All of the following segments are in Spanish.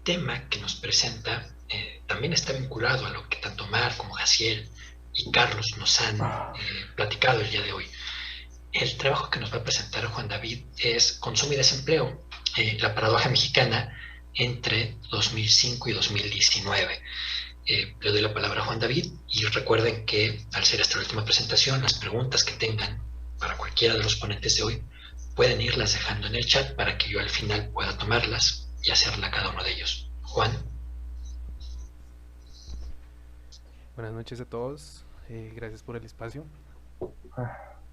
tema que nos presenta también está vinculado a lo que tanto Mar como Jaciel y Carlos nos han platicado el día de hoy. El trabajo que nos va a presentar Juan David es Consumo y Desempleo, la paradoja mexicana entre 2005 y 2019. Le doy la palabra a Juan David y recuerden que al ser esta última presentación, las preguntas que tengan para cualquiera de los ponentes de hoy pueden irlas dejando en el chat para que yo al final pueda tomarlas y hacerla a cada uno de ellos. Juan. Buenas noches a todos, gracias por el espacio.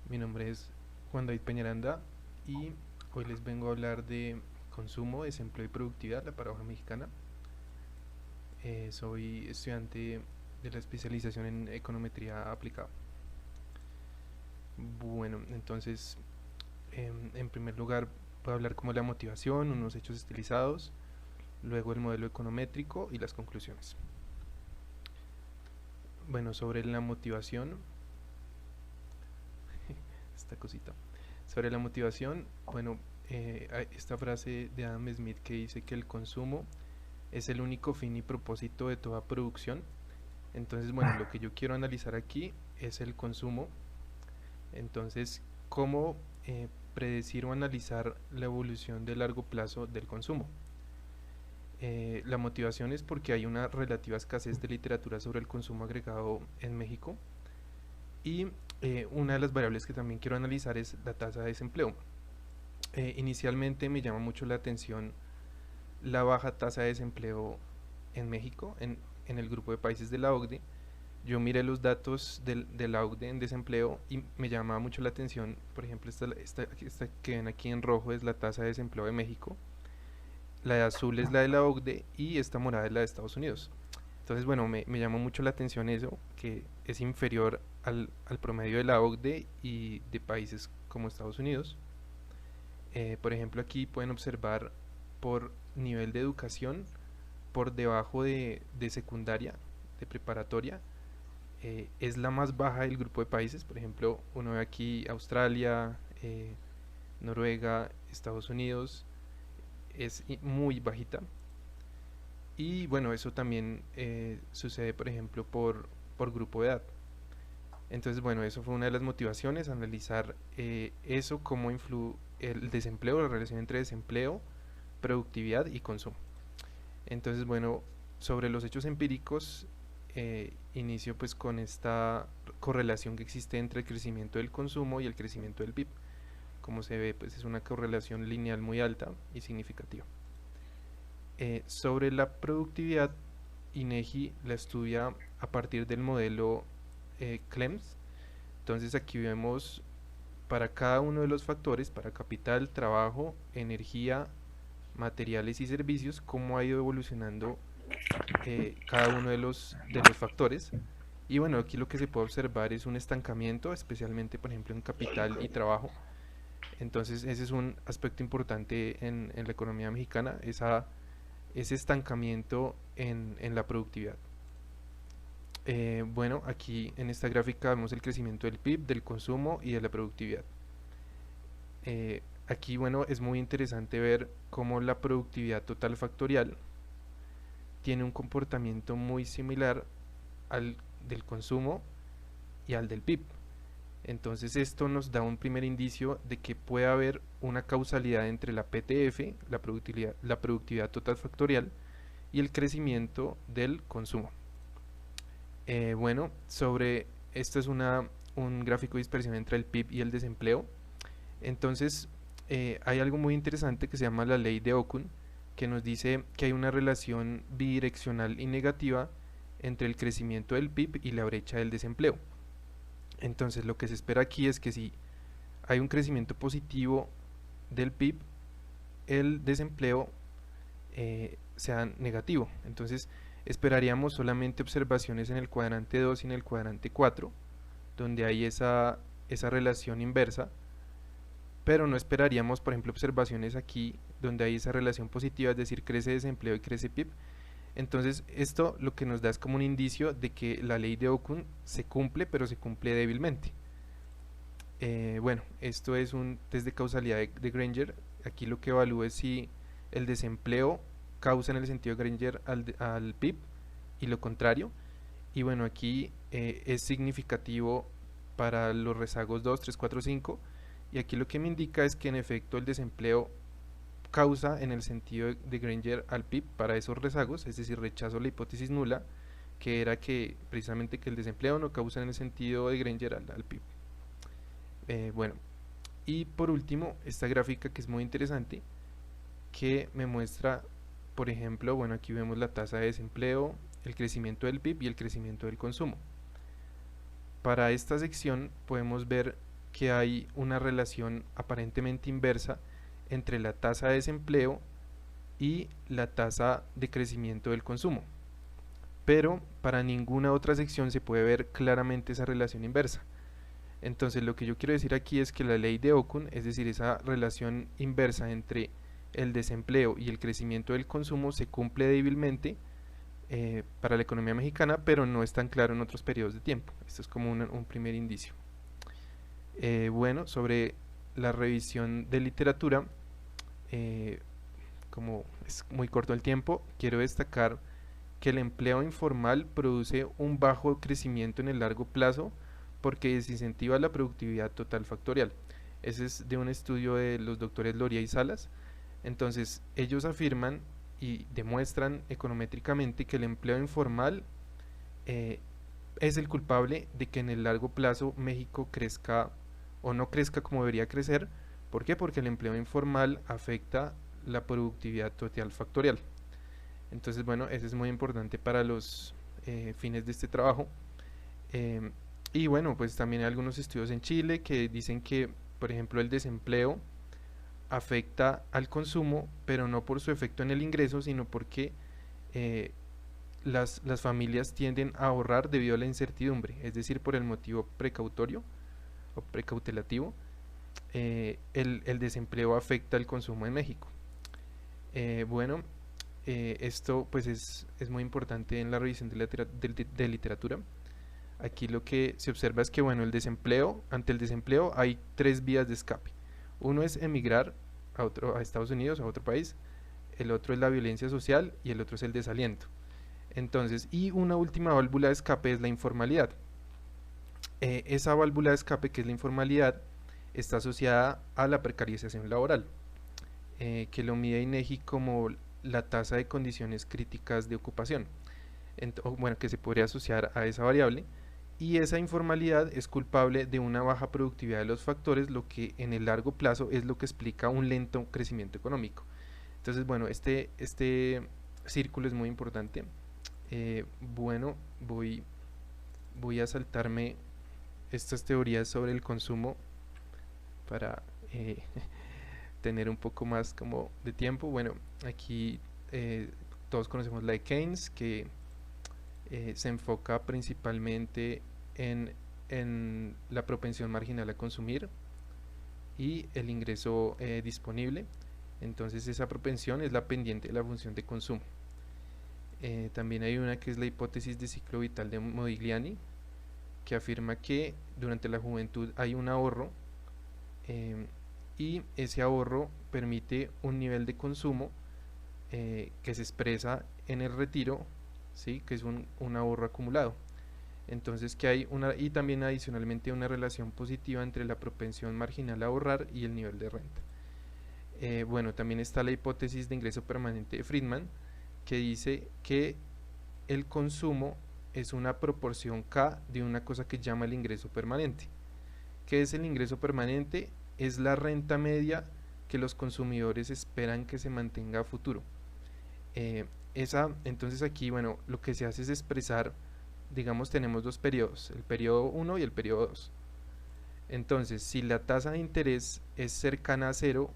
Mi nombre es Juan David Peñaranda y hoy les vengo a hablar de consumo, desempleo y productividad, la paradoja mexicana. Soy estudiante de la especialización en econometría aplicada. Bueno, entonces, en primer lugar voy a hablar como la motivación, unos hechos estilizados, luego el modelo econométrico y las conclusiones. Bueno, sobre la motivación, esta cosita. Sobre la motivación, bueno, esta frase de Adam Smith que dice que el consumo es el único fin y propósito de toda producción. Entonces, bueno, lo que yo quiero analizar aquí es el consumo. Entonces, ¿cómo predecir o analizar la evolución de largo plazo del consumo? La motivación es porque hay una relativa escasez de literatura sobre el consumo agregado en México. Y una de las variables que también quiero analizar es la tasa de desempleo. Inicialmente me llama mucho la atención la baja tasa de desempleo en México, en el grupo de países de la OCDE. Yo miré los datos de la OCDE en desempleo y me llama mucho la atención, por ejemplo, esta que ven aquí en rojo es la tasa de desempleo de México, la de azul es la de la OCDE y esta morada es la de Estados Unidos. Entonces, bueno, me llamó mucho la atención eso, que es inferior al promedio de la OCDE y de países como Estados Unidos. Por ejemplo, aquí pueden observar por nivel de educación, por debajo de secundaria, de preparatoria, es la más baja del grupo de países. Por ejemplo, uno ve aquí Australia, Noruega, Estados Unidos, es muy bajita. Y bueno, eso también sucede, por ejemplo, por grupo de edad. Entonces, bueno, eso fue una de las motivaciones, analizar eso, cómo influye el desempleo, la relación entre desempleo, productividad y consumo. Entonces, bueno, sobre los hechos empíricos, inicio pues con esta correlación que existe entre el crecimiento del consumo y el crecimiento del PIB. Como se ve, pues es una correlación lineal muy alta y significativa. Sobre la productividad, INEGI la estudia a partir del modelo CLEMS. Entonces aquí vemos para cada uno de los factores, para capital, trabajo, energía, materiales y servicios, cómo ha ido evolucionando cada uno de los factores. Y bueno, aquí lo que se puede observar es un estancamiento, especialmente por ejemplo en capital y trabajo. Entonces ese es un aspecto importante en la economía mexicana, ese estancamiento en la productividad. Bueno, aquí en esta gráfica vemos el crecimiento del PIB, del consumo y de la productividad. Aquí, bueno, es muy interesante ver cómo la productividad total factorial tiene un comportamiento muy similar al del consumo y al del PIB. Entonces esto nos da un primer indicio de que puede haber una causalidad entre la PTF, la productividad total factorial, y el crecimiento del consumo. Bueno, sobre esto es un gráfico de dispersión entre el PIB y el desempleo. Entonces, hay algo muy interesante que se llama la ley de Okun, que nos dice que hay una relación bidireccional y negativa entre el crecimiento del PIB y la brecha del desempleo. Entonces, lo que se espera aquí es que si hay un crecimiento positivo del PIB, el desempleo sea negativo. Entonces, esperaríamos solamente observaciones en el cuadrante 2 y en el cuadrante 4, donde hay esa relación inversa, pero no esperaríamos, por ejemplo, observaciones aquí donde hay esa relación positiva, es decir, crece desempleo y crece PIB. Entonces, esto lo que nos da es como un indicio de que la ley de Okun se cumple, pero se cumple débilmente. Bueno, esto es un test de causalidad de Granger. Aquí lo que evalúa es si el desempleo causa en el sentido de Granger al PIB y lo contrario. Y bueno, aquí es significativo para los rezagos 2, 3, 4, 5. Y aquí lo que me indica es que en efecto el desempleo causa en el sentido de Granger al PIB para esos rezagos, es decir, rechazo la hipótesis nula, que era que precisamente que el desempleo no causa en el sentido de Granger al PIB. Bueno, y por último, esta gráfica que es muy interesante, que me muestra, por ejemplo, bueno, aquí vemos la tasa de desempleo, el crecimiento del PIB y el crecimiento del consumo. Para esta sección podemos ver que hay una relación aparentemente inversa entre la tasa de desempleo y la tasa de crecimiento del consumo. Pero para ninguna otra sección se puede ver claramente esa relación inversa. Entonces lo que yo quiero decir aquí es que la ley de Okun, es decir, esa relación inversa entre el desempleo y el crecimiento del consumo, se cumple débilmente para la economía mexicana, pero no es tan claro en otros periodos de tiempo. Esto es como un primer indicio. Bueno, sobre la revisión de literatura, como es muy corto el tiempo, quiero destacar que el empleo informal produce un bajo crecimiento en el largo plazo porque desincentiva la productividad total factorial. Ese es de un estudio de los doctores Loria y Salas. Entonces, ellos afirman y demuestran econométricamente que el empleo informal es el culpable de que en el largo plazo México crezca o no crezca como debería crecer. ¿Por qué? Porque el empleo informal afecta la productividad total factorial. Entonces, bueno, eso es muy importante para los fines de este trabajo. Y bueno, pues también hay algunos estudios en Chile que dicen que, por ejemplo, el desempleo afecta al consumo, pero no por su efecto en el ingreso, sino porque las familias tienden a ahorrar debido a la incertidumbre, es decir, por el motivo precautorio o precautelativo. El desempleo afecta el consumo en México. Bueno, esto pues es muy importante en la revisión de literatura. Aquí lo que se observa es que bueno, ante el desempleo hay 3 vías de escape. Uno es emigrar a Estados Unidos, a otro país, el otro es la violencia social y el otro es el desaliento. Entonces, y una última válvula de escape es la informalidad. Esa válvula de escape, que es la informalidad, está asociada a la precarización laboral, que lo mide INEGI como la tasa de condiciones críticas de ocupación, bueno, que se podría asociar a esa variable. Y esa informalidad es culpable de una baja productividad de los factores, lo que en el largo plazo es lo que explica un lento crecimiento económico. Entonces, bueno, este círculo es muy importante. Bueno, voy a saltarme estas teorías sobre el consumo para tener un poco más como de tiempo. Bueno, aquí todos conocemos la de Keynes, que se enfoca principalmente en la propensión marginal a consumir y el ingreso disponible. Entonces esa propensión es la pendiente de la función de consumo. También hay una que es la hipótesis de ciclo vital de Modigliani, que afirma que durante la juventud hay un ahorro y ese ahorro permite un nivel de consumo que se expresa en el retiro, ¿sí? Que es un ahorro acumulado. Entonces que hay y también adicionalmente una relación positiva entre la propensión marginal a ahorrar y el nivel de renta. Bueno, también está la hipótesis de ingreso permanente de Friedman, que dice que el consumo es una proporción K de una cosa que llama el ingreso permanente. ¿Qué es el ingreso permanente? Es la renta media que los consumidores esperan que se mantenga a futuro. Entonces aquí, bueno, lo que se hace es expresar, digamos, tenemos dos periodos, el periodo 1 y el periodo 2. Entonces, si la tasa de interés es cercana a 0,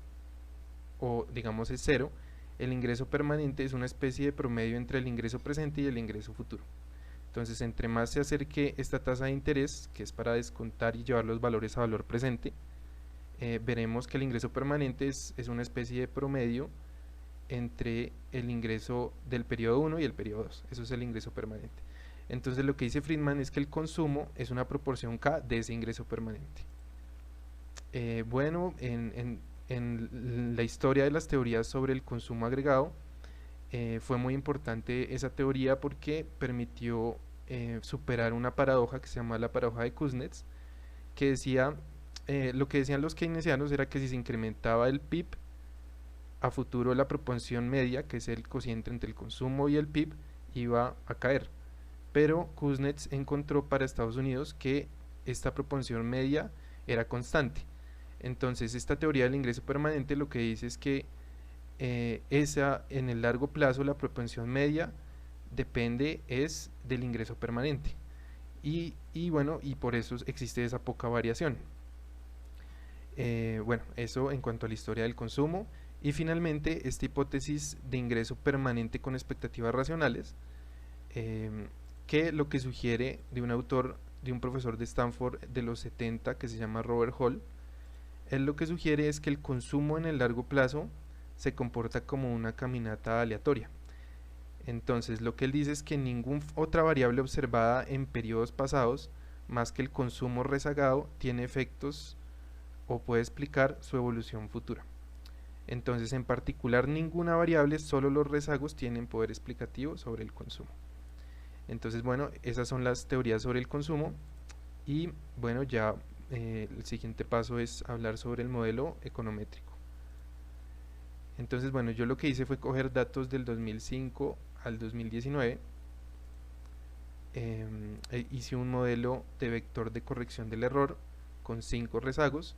o digamos es 0, el ingreso permanente es una especie de promedio entre el ingreso presente y el ingreso futuro. Entonces, entre más se acerque esta tasa de interés, que es para descontar y llevar los valores a valor presente, veremos que el ingreso permanente es una especie de promedio entre el ingreso del periodo 1 y el periodo 2. Eso es el ingreso permanente. Entonces lo que dice Friedman es que el consumo es una proporción K de ese ingreso permanente. Bueno, en la historia de las teorías sobre el consumo agregado, Fue muy importante esa teoría porque permitió superar una paradoja que se llama la paradoja de Kuznets, que decía, lo que decían los keynesianos era que si se incrementaba el PIB, a futuro la proporción media, que es el cociente entre el consumo y el PIB, iba a caer. Pero Kuznets encontró para Estados Unidos que esta proporción media era constante. Entonces, esta teoría del ingreso permanente lo que dice es que esa, en el largo plazo, la propensión media depende es del ingreso permanente. Y bueno, y por eso existe esa poca variación. Bueno, eso en cuanto a la historia del consumo. Y finalmente, esta hipótesis de ingreso permanente con expectativas racionales, que lo que sugiere de un autor, de un profesor de Stanford de los 70 que se llama Robert Hall, él lo que sugiere es que el consumo en el largo plazo se comporta como una caminata aleatoria. Entonces, lo que él dice es que ninguna otra variable observada en periodos pasados, más que el consumo rezagado, tiene efectos o puede explicar su evolución futura. Entonces, en particular, ninguna variable, solo los rezagos tienen poder explicativo sobre el consumo. Entonces, bueno, esas son las teorías sobre el consumo. Y bueno, ya el siguiente paso es hablar sobre el modelo econométrico. Entonces, bueno, yo lo que hice fue coger datos del 2005 al 2019. Hice un modelo de vector de corrección del error con 5 rezagos.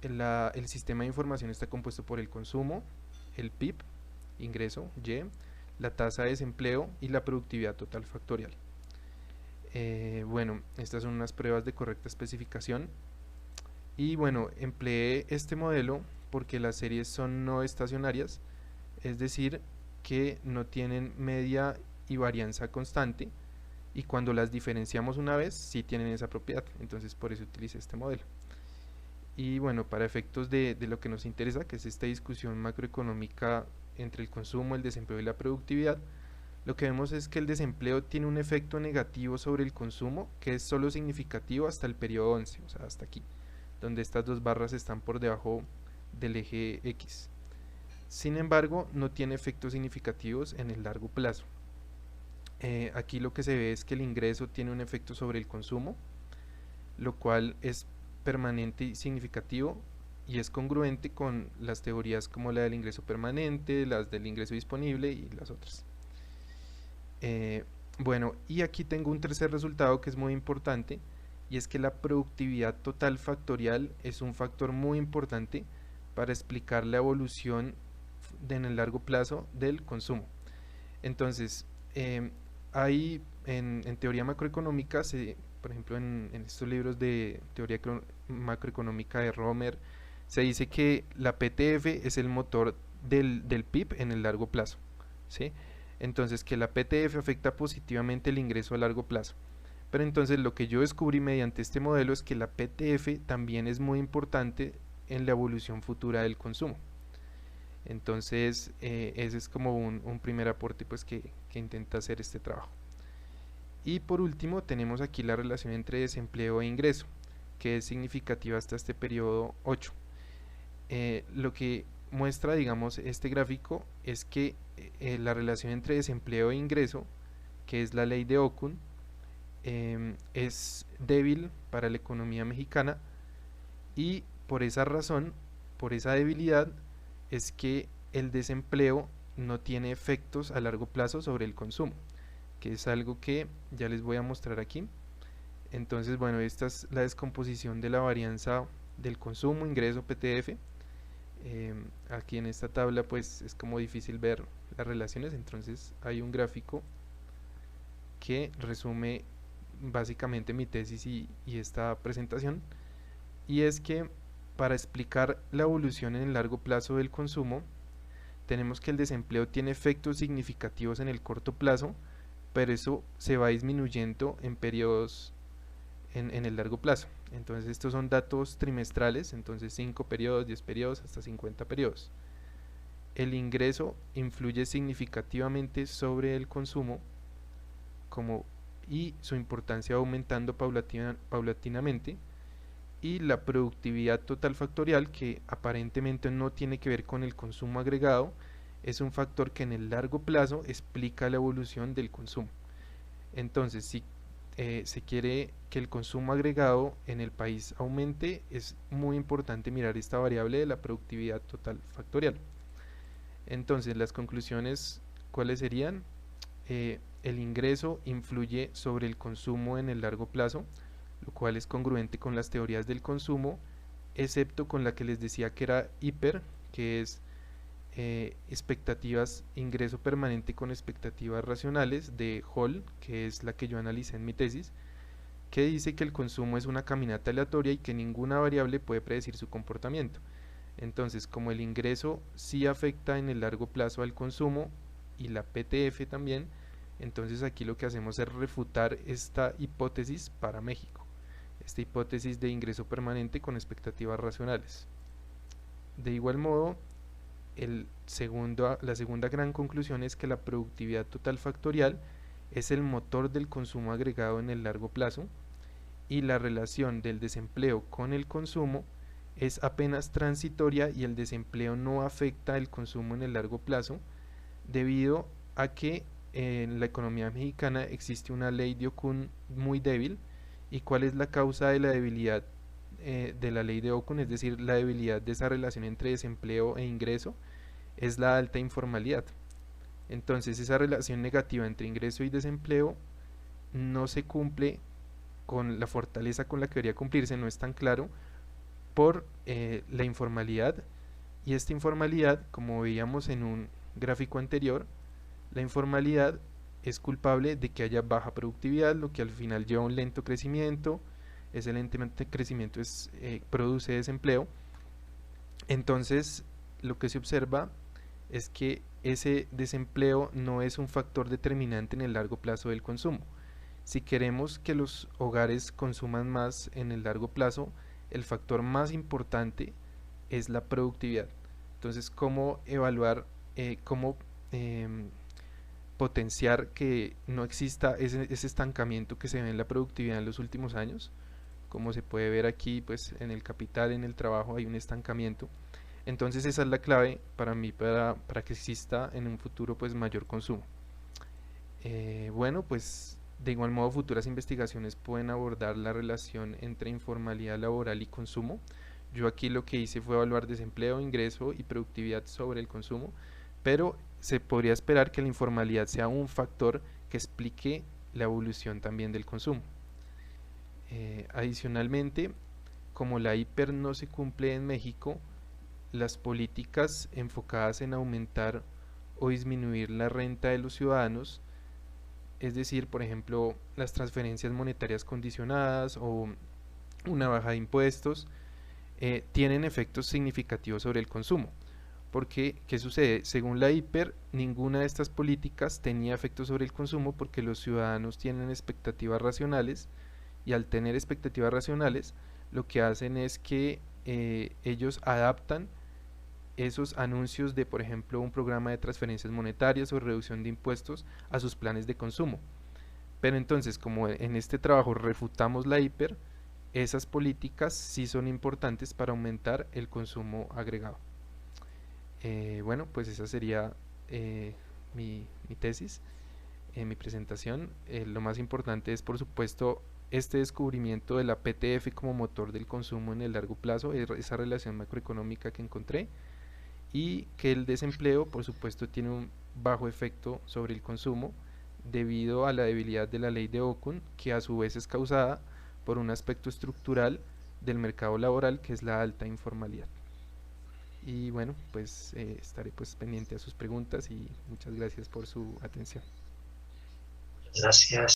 El sistema de información está compuesto por el consumo, el PIB, ingreso, Y, la tasa de desempleo y la productividad total factorial. Bueno, estas son unas pruebas de correcta especificación. Y bueno, empleé este modelo porque las series son no estacionarias, es decir, que no tienen media y varianza constante, y cuando las diferenciamos una vez, sí tienen esa propiedad. Entonces por eso utilicé este modelo. Y bueno, para efectos de lo que nos interesa, que es esta discusión macroeconómica entre el consumo, el desempleo y la productividad, lo que vemos es que el desempleo tiene un efecto negativo sobre el consumo que es solo significativo hasta el periodo 11, o sea, hasta aquí, donde estas dos barras están por debajo del eje X. Sin embargo, no tiene efectos significativos en el largo plazo. Aquí lo que se ve es que el ingreso tiene un efecto sobre el consumo, lo cual es permanente y significativo y es congruente con las teorías como la del ingreso permanente, las del ingreso disponible y las otras. Bueno, y aquí tengo un tercer resultado que es muy importante, y es que la productividad total factorial es un factor muy importante para explicar la evolución en el largo plazo del consumo. Entonces, hay en teoría macroeconómica, por ejemplo en estos libros de teoría macroeconómica de Romer, se dice que la PTF es el motor del PIB en el largo plazo, ¿sí? Entonces, que la PTF afecta positivamente el ingreso a largo plazo. Pero entonces lo que yo descubrí mediante este modelo es que la PTF también es muy importante en la evolución futura del consumo. Entonces, ese es como un primer aporte pues, que intenta hacer este trabajo. Y por último, tenemos aquí la relación entre desempleo e ingreso, que es significativa hasta este periodo 8. Lo que muestra, digamos, este gráfico es que la relación entre desempleo e ingreso, que es la ley de Okun, es débil para la economía mexicana, y por esa razón, por esa debilidad, es que el desempleo no tiene efectos a largo plazo sobre el consumo, que es algo que ya les voy a mostrar aquí. Entonces, bueno, esta es la descomposición de la varianza del consumo, ingreso, PTF. Aquí en esta tabla pues es como difícil ver las relaciones, entonces hay un gráfico que resume básicamente mi tesis y esta presentación, y es que para explicar la evolución en el largo plazo del consumo tenemos que el desempleo tiene efectos significativos en el corto plazo, pero eso se va disminuyendo en periodos en el largo plazo. Entonces estos son datos trimestrales, entonces 5 periodos, 10 periodos, hasta 50 periodos. El ingreso influye significativamente sobre el consumo y su importancia va aumentando paulatinamente, y la productividad total factorial, que aparentemente no tiene que ver con el consumo agregado, es un factor que en el largo plazo explica la evolución del consumo. Entonces, si se quiere que el consumo agregado en el país aumente, es muy importante mirar esta variable de la productividad total factorial. Entonces, las conclusiones, ¿cuáles serían? El ingreso influye sobre el consumo en el largo plazo, lo cual es congruente con las teorías del consumo, excepto con la que les decía que era hiper, que es expectativas, ingreso permanente con expectativas racionales de Hall, que es la que yo analicé en mi tesis, que dice que el consumo es una caminata aleatoria y que ninguna variable puede predecir su comportamiento. Entonces, como el ingreso sí afecta en el largo plazo al consumo y la PTF también, entonces aquí lo que hacemos es refutar esta hipótesis para México, esta hipótesis de ingreso permanente con expectativas racionales. De igual modo, la segunda gran conclusión es que la productividad total factorial es el motor del consumo agregado en el largo plazo y la relación del desempleo con el consumo es apenas transitoria y el desempleo no afecta el consumo en el largo plazo debido a que en la economía mexicana existe una ley de Okun muy débil. ¿Y cuál es la causa de la debilidad de la ley de Okun? Es decir, la debilidad de esa relación entre desempleo e ingreso es la alta informalidad. Entonces esa relación negativa entre ingreso y desempleo no se cumple con la fortaleza con la que debería cumplirse, no es tan claro, por la informalidad. Y esta informalidad, como veíamos en un gráfico anterior, la informalidad es culpable de que haya baja productividad, lo que al final lleva a un lento crecimiento. Ese lento crecimiento produce desempleo. Entonces, lo que se observa es que ese desempleo no es un factor determinante en el largo plazo del consumo. Si queremos que los hogares consuman más en el largo plazo, el factor más importante es la productividad. Entonces, ¿cómo evaluar, cómo potenciar que no exista ese estancamiento que se ve en la productividad en los últimos años? Como se puede ver aquí, pues en el capital, en el trabajo hay un estancamiento. Entonces esa es la clave para mí para que exista en un futuro pues mayor consumo. Bueno, pues de igual modo futuras investigaciones pueden abordar la relación entre informalidad laboral y consumo. Yo aquí lo que hice fue evaluar desempleo, ingreso y productividad sobre el consumo, pero se podría esperar que la informalidad sea un factor que explique la evolución también del consumo. Adicionalmente, como la hiper no se cumple en México, las políticas enfocadas en aumentar o disminuir la renta de los ciudadanos, es decir, por ejemplo, las transferencias monetarias condicionadas o una baja de impuestos, tienen efectos significativos sobre el consumo. Porque, ¿qué sucede? Según la hiper, ninguna de estas políticas tenía efectos sobre el consumo porque los ciudadanos tienen expectativas racionales y al tener expectativas racionales, lo que hacen es que ellos adaptan esos anuncios de, por ejemplo, un programa de transferencias monetarias o reducción de impuestos a sus planes de consumo. Pero entonces, como en este trabajo refutamos la hiper, esas políticas sí son importantes para aumentar el consumo agregado. Bueno, pues esa sería mi tesis, mi presentación. Lo más importante es, por supuesto, este descubrimiento de la PTF como motor del consumo en el largo plazo, esa relación macroeconómica que encontré, y que el desempleo, por supuesto, tiene un bajo efecto sobre el consumo debido a la debilidad de la ley de Okun, que a su vez es causada por un aspecto estructural del mercado laboral, que es la alta informalidad. Y bueno, pues estaré pues pendiente a sus preguntas y muchas gracias por su atención. Gracias.